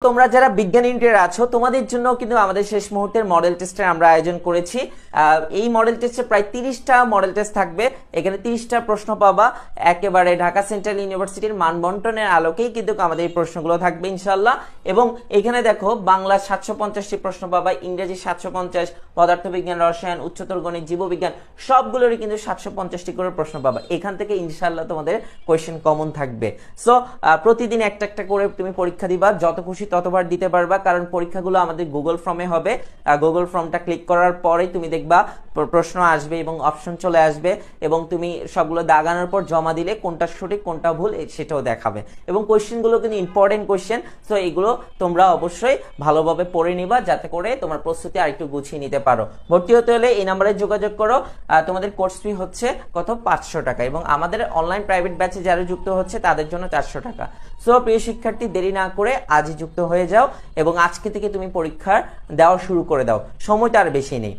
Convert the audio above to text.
তোমরা যারা বিজ্ঞান ইউনিটের আছো তোমাদের জন্য কিন্তু আমাদের শেষ মুহূর্তের মডেল টেস্টের আমরা আয়োজন করেছি। এই মডেল টেস্টে প্রায় 30টা মডেল টেস্ট থাকবে। এখানে 30টা প্রশ্ন পাবা, একেবারে ঢাকা সেন্ট্রাল ইউনিভার্সিটির মানবন্টনের আলোকেই কিন্তু আমাদের এই প্রশ্নগুলো থাকবে ইনশাল্লাহ। এবং এখানে দেখো বাংলা 750টি প্রশ্ন পাবা, ইংরেজি 750, পদার্থবিজ্ঞান, রসায়ন, উচ্চতর গণিত, জীববিজ্ঞান সবগুলোরই কিন্তু 750টি করে প্রশ্ন পাবা। এখান থেকে ইনশাল্লাহ তোমাদের কোয়েশ্চেন কমন থাকবে। সো প্রতিদিন একটা একটা করে তুমি পরীক্ষা দিবা, যত খুশি ততবার দিতে পারবা, কারণ পরীক্ষাগুলো আমাদের গুগল ফর্মে হবে। গুগল ফর্মটা ক্লিক করার পরেই তুমি দেখবা প্রশ্ন আসবে এবং অপশন চলে আসবে, এবং তুমি সবগুলো দাগানোর পর জমা দিলে কোনটা সঠিক কোনটা ভুল সেটাও দেখাবে। এবং কোয়েশ্চেনগুলো কিন্তু ইম্পর্টেন্ট কোয়েশ্চেন, সো এগুলো তোমরা অবশ্যই ভালোভাবে পড়ে নিবা যাতে করে তোমার প্রস্তুতি আরেকটু গুছিয়ে নিতে পারো। ভর্তি হতে হলে এই নাম্বারে যোগাযোগ করো। তোমাদের কোর্স ফি হচ্ছে কত? 500 টাকা, এবং আমাদের অনলাইন প্রাইভেট ব্যাচে যারা যুক্ত হচ্ছে তাদের জন্য 400 টাকা। সো প্রিয় শিক্ষার্থী, দেরি না করে আজই যুক্ত হয়ে যাও এবং আজকে থেকে তুমি পরীক্ষা দেওয়া শুরু করে দাও, সময়টা আর বেশি নেই।